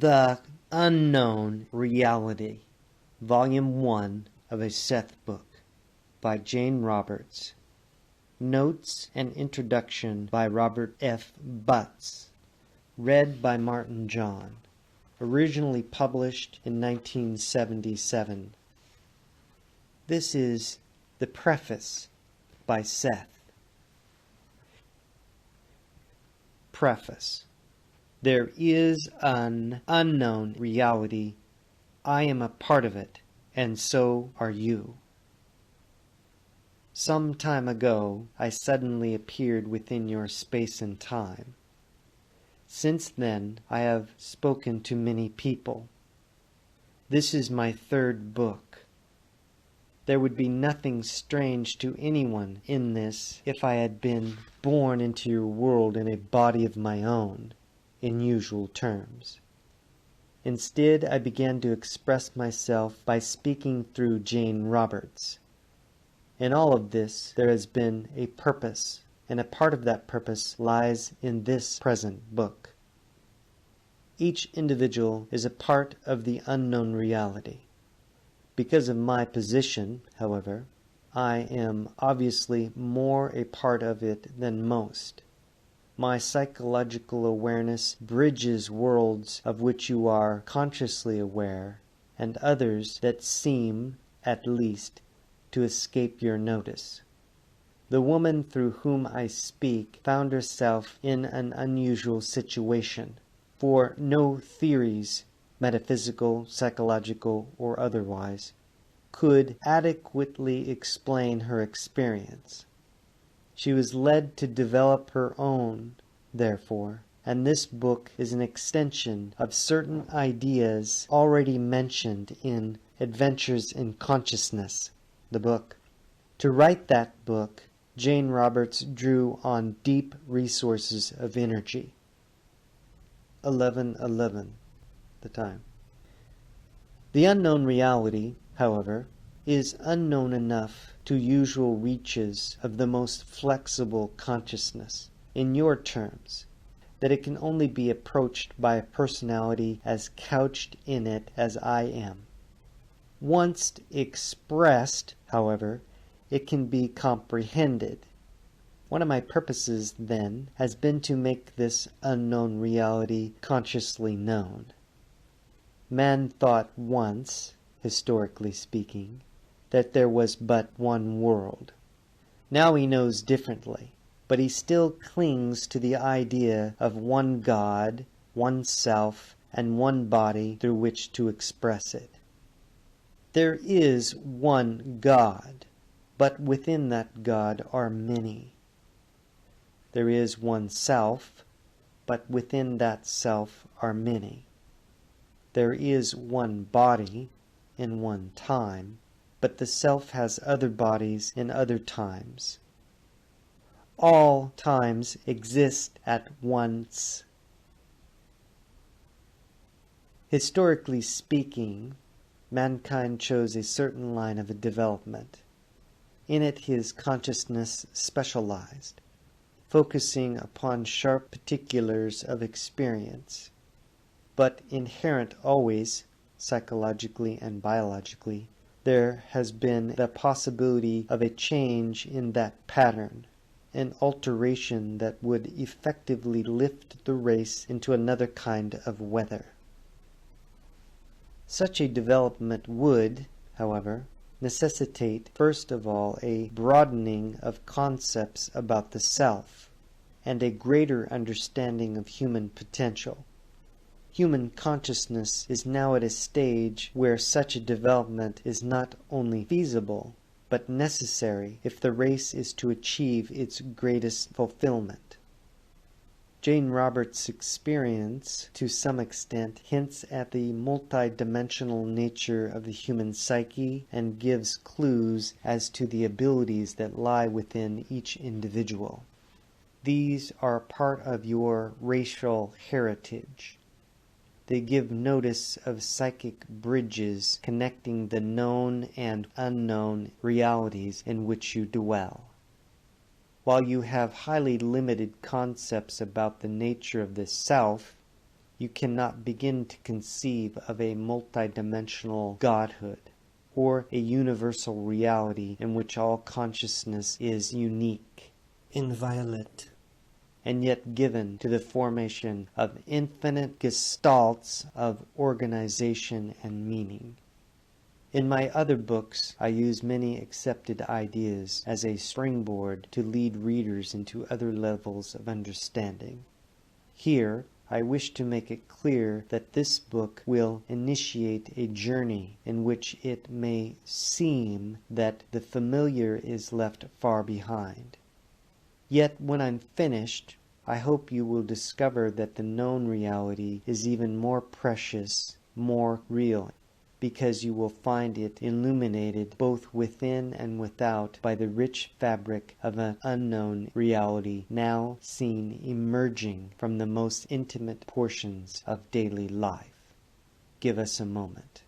The Unknown Reality, Volume 1 of a Seth book, by Jane Roberts. Notes and Introduction by Robert F. Butts. Read by Martin John. Originally published in 1977. This is the Preface by Seth. Preface. There is an unknown reality. I am a part of it, and so are you. Some time ago, I suddenly appeared within your space and time. Since then, I have spoken to many people. This is my third book. There would be nothing strange to anyone in this if I had been born into your world in a body of my own, in usual terms. Instead, I began to express myself by speaking through Jane Roberts. In all of this, there has been a purpose, and a part of that purpose lies in this present book. Each individual is a part of the unknown reality. Because of my position, however, I am obviously more a part of it than most. My psychological awareness bridges worlds of which you are consciously aware, and others that seem, at least, to escape your notice. The woman through whom I speak found herself in an unusual situation, for no theories, metaphysical, psychological, or otherwise, could adequately explain her experience. She was led to develop her own, therefore, and this book is an extension of certain ideas already mentioned in Adventures in Consciousness, the book. To write that book, Jane Roberts drew on deep resources of energy. 11:11, the time. The unknown reality, however, is unknown enough to usual reaches of the most flexible consciousness, in your terms, that it can only be approached by a personality as couched in it as I am. Once expressed, however, it can be comprehended. One of my purposes, then, has been to make this unknown reality consciously known. Man thought once, historically speaking, that there was but one world. Now he knows differently, but he still clings to the idea of one God, one self, and one body through which to express it. There is one God, but within that God are many. There is one self, but within that self are many. There is one body in one time, but the self has other bodies in other times. All times exist at once. Historically speaking, mankind chose a certain line of development. In it his consciousness specialized, focusing upon sharp particulars of experience. But inherent always, psychologically and biologically, there has been the possibility of a change in that pattern, an alteration that would effectively lift the race into another kind of weather. Such a development would, however, necessitate first of all a broadening of concepts about the self, and a greater understanding of human potential. Human consciousness is now at a stage where such a development is not only feasible, but necessary if the race is to achieve its greatest fulfillment. Jane Roberts' experience, to some extent, hints at the multidimensional nature of the human psyche and gives clues as to the abilities that lie within each individual. These are part of your racial heritage. They give notice of psychic bridges connecting the known and unknown realities in which you dwell. While you have highly limited concepts about the nature of the self, you cannot begin to conceive of a multidimensional godhood, or a universal reality in which all consciousness is unique, inviolate, and yet given to the formation of infinite gestalts of organization and meaning. In my other books, I use many accepted ideas as a springboard to lead readers into other levels of understanding. Here, I wish to make it clear that this book will initiate a journey in which it may seem that the familiar is left far behind. Yet when I'm finished, I hope you will discover that the known reality is even more precious, more real, because you will find it illuminated both within and without by the rich fabric of an unknown reality now seen emerging from the most intimate portions of daily life. Give us a moment.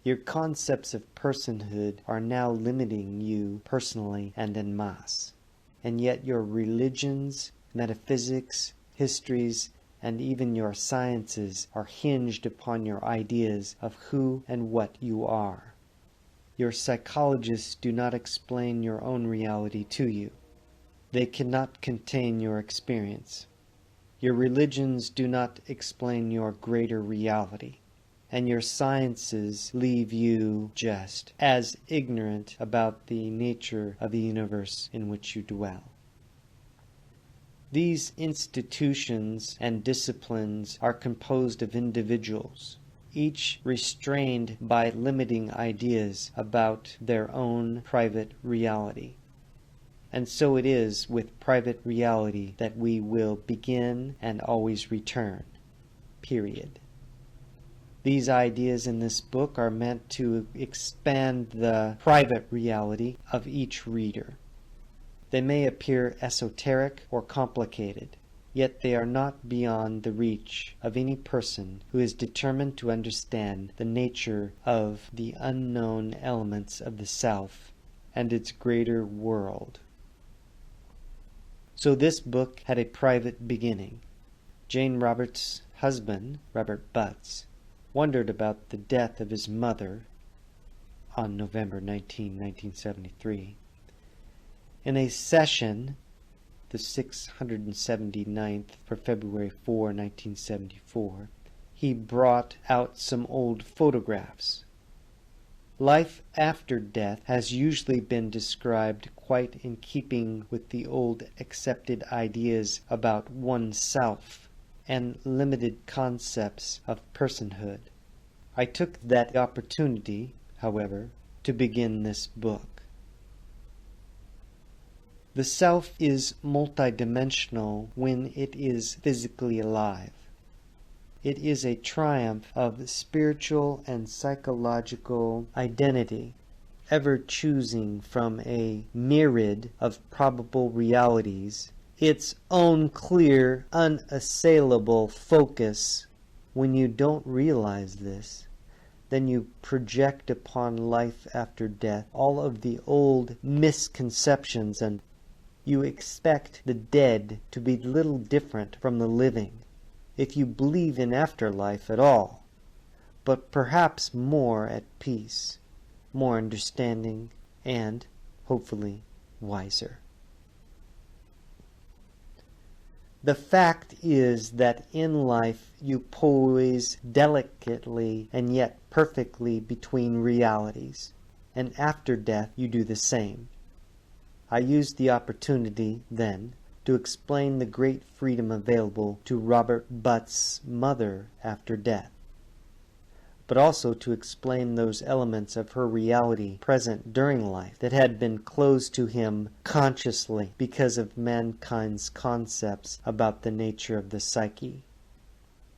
Your concepts of personhood are now limiting you personally and en masse, and yet your religions, metaphysics, histories, and even your sciences are hinged upon your ideas of who and what you are. Your psychologists do not explain your own reality to you. They cannot contain your experience. Your religions do not explain your greater reality, and your sciences leave you just as ignorant about the nature of the universe in which you dwell. These institutions and disciplines are composed of individuals, each restrained by limiting ideas about their own private reality. And so it is with private reality that we will begin and always return. Period. These ideas in this book are meant to expand the private reality of each reader. They may appear esoteric or complicated, yet they are not beyond the reach of any person who is determined to understand the nature of the unknown elements of the self and its greater world. So this book had a private beginning. Jane Roberts' husband, Robert Butts, wondered about the death of his mother on November 19, 1973. In a session, the 679th for February 4, 1974, he brought out some old photographs. Life after death has usually been described quite in keeping with the old accepted ideas about oneself and limited concepts of personhood. I took that opportunity, however, to begin this book. The self is multidimensional when it is physically alive. It is a triumph of spiritual and psychological identity, ever choosing from a myriad of probable realities its own clear, unassailable focus. When you don't realize this, then you project upon life after death all of the old misconceptions, and you expect the dead to be little different from the living, if you believe in afterlife at all, but perhaps more at peace, more understanding, and, hopefully, wiser. The fact is that in life you poise delicately and yet perfectly between realities, and after death you do the same. I used the opportunity, then, to explain the great freedom available to Robert Butts' mother after death, but also to explain those elements of her reality present during life that had been closed to him consciously because of mankind's concepts about the nature of the psyche.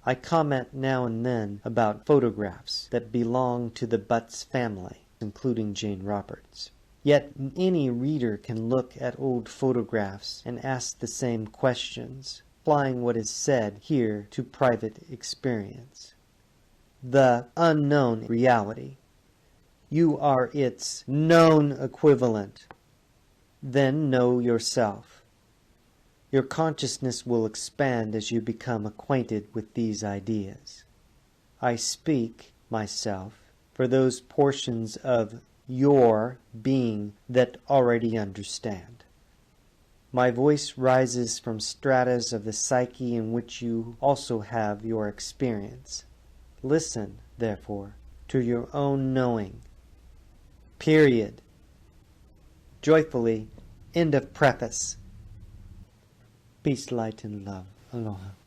I comment now and then about photographs that belong to the Butts family, including Jane Roberts. Yet any reader can look at old photographs and ask the same questions, applying what is said here to private experience. The unknown reality. You are its known equivalent. Then know yourself. Your consciousness will expand as you become acquainted with these ideas. I speak, myself, for those portions of your being that already understand. My voice rises from stratas of the psyche in which you also have your experience. Listen, therefore, to your own knowing. Period. Joyfully, end of preface. Peace, light, and love. Aloha.